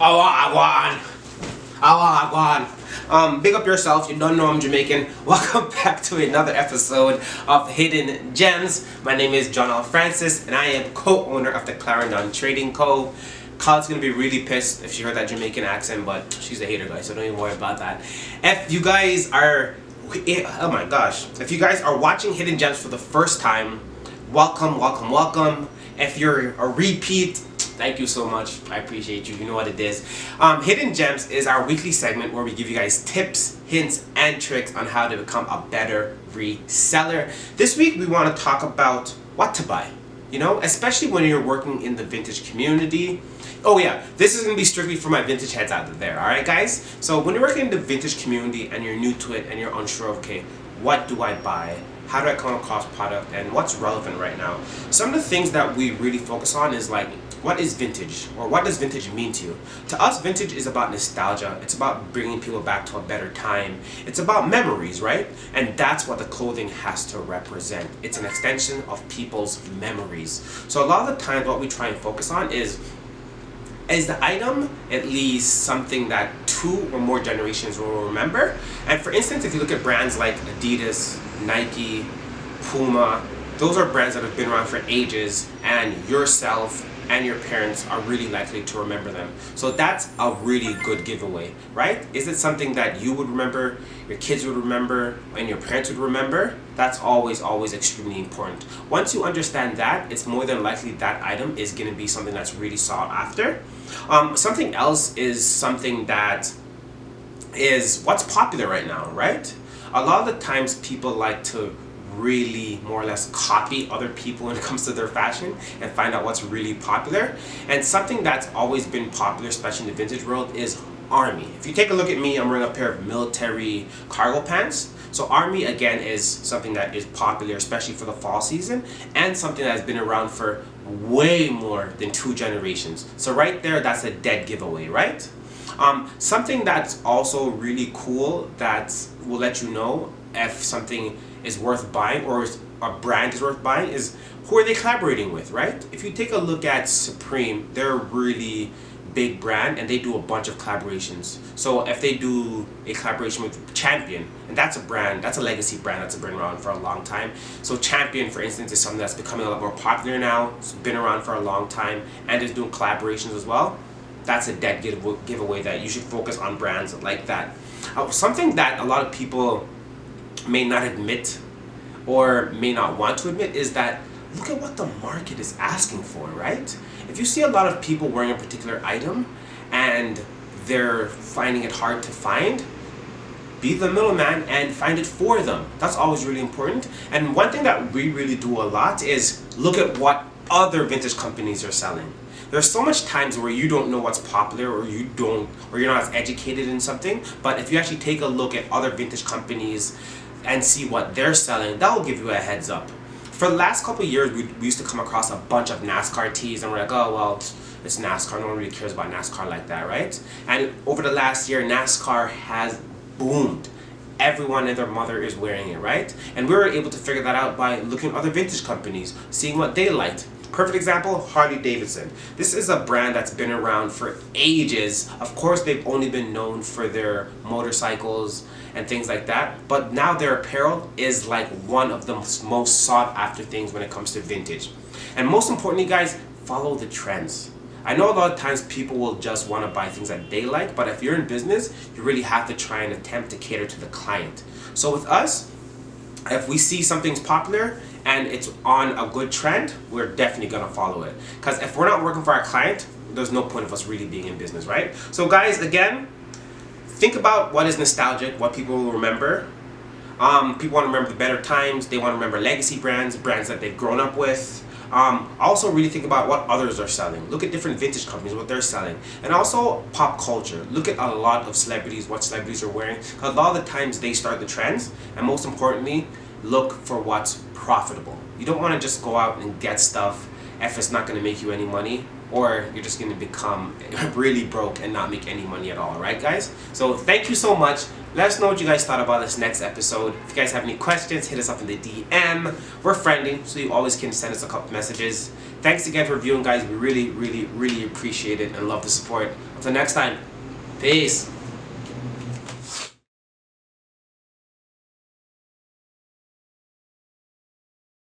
Awagwan. Awagwan. Big up yourself. You don't know I'm Jamaican. Welcome back to another episode of Hidden Gems. My name is John L. Francis, and I am co-owner of the Clarendon Trading Co. Kyle's gonna be really pissed if she heard that Jamaican accent, but she's a hater, guys, so don't even worry about that. If you guys are, oh my gosh, if you guys are watching Hidden Gems for the first time, welcome, welcome, welcome. If you're a repeat, thank you so much. I appreciate you. You know what it is. Hidden Gems is our weekly segment where we give you guys tips, hints, and tricks on how to become a better reseller. This week we want to talk about what to buy. You know, especially when you're working in the vintage community. Oh yeah, this is going to be strictly for my vintage heads out there, alright guys? So when you're working in the vintage community and you're new to it and you're unsure of, okay, what do I buy? How do I come across product and what's relevant right now? Some of the things that we really focus on is like, what is vintage, or what does vintage mean to you? To us, vintage is about nostalgia. It's about bringing people back to a better time. It's about memories, right? And that's what the clothing has to represent. It's an extension of people's memories. So a lot of the times what we try and focus on is the item at least something that 2 or more generations will remember? And for instance, if you look at brands like Adidas, Nike, Puma, those are brands that have been around for ages, and yourself and your parents are really likely to remember them. So that's a really good giveaway, right? Is it something that you would remember, your kids would remember, and your parents would remember? That's always extremely important. Once you understand that, it's more than likely that item is going to be something that's really sought after. Something else is something that is what's popular right now, right? A lot of the times people like to really more or less copy other people when it comes to their fashion and find out what's really popular. And something that's always been popular, especially in the vintage world, is Army. If you take a look at me, I'm wearing a pair of military cargo pants. So Army again is something that is popular, especially for the fall season, and something that has been around for way more than 2 generations. So right there, that's a dead giveaway, right? Something that's also really cool that will let you know if something is worth buying or a brand is worth buying is who are they collaborating with, right? If you take a look at Supreme, they're a really big brand and they do a bunch of collaborations. So if they do a collaboration with Champion, and that's a brand, that's a legacy brand that's been around for a long time. So Champion, for instance, is something that's becoming a lot more popular now. It's been around for a long time and is doing collaborations as well. That's a dead giveaway that you should focus on brands like that. Something that a lot of people may not admit or may not want to admit is that look at what the market is asking for, right? If you see a lot of people wearing a particular item and they're finding it hard to find, be the middleman and find it for them. That's always really important. And one thing that we really do a lot is look at what other vintage companies are selling. There's so much times where you don't know what's popular or you're not as educated in something, but if you actually take a look at other vintage companies and see what they're selling, that will give you a heads up. For the last couple of years, we used to come across a bunch of NASCAR tees and we're like, oh well, it's NASCAR, no one really cares about NASCAR like that, right? And over the last year, NASCAR has boomed. Everyone and their mother is wearing it, right? And we were able to figure that out by looking at other vintage companies, seeing what they liked. Perfect example, Harley Davidson. This is a brand that's been around for ages. Of course, they've only been known for their motorcycles and things like that, but now their apparel is like one of the most sought after things when it comes to vintage. And most importantly, guys, follow the trends. I know a lot of times people will just want to buy things that they like, but if you're in business, you really have to try and attempt to cater to the client. So with us, if we see something's popular and it's on a good trend, we're definitely going to follow it. Because if we're not working for our client, there's no point of us really being in business, right? So guys, again, think about what is nostalgic, what people will remember. People want to remember the better times. They want to remember legacy brands, brands that they've grown up with. Also really think about what others are selling. Look at different vintage companies, what they're selling. And also pop culture. Look at a lot of celebrities, what celebrities are wearing. Because a lot of the times they start the trends. And most importantly, look for what's profitable. You don't want to just go out and get stuff if it's not going to make you any money. or you're just gonna become really broke and not make any money at all, right guys? So thank you so much. Let us know what you guys thought about this next episode. If you guys have any questions, hit us up in the DM. We're friendly, so you always can send us a couple messages. Thanks again for viewing, guys. We really, really, really appreciate it and love the support. Until next time, peace.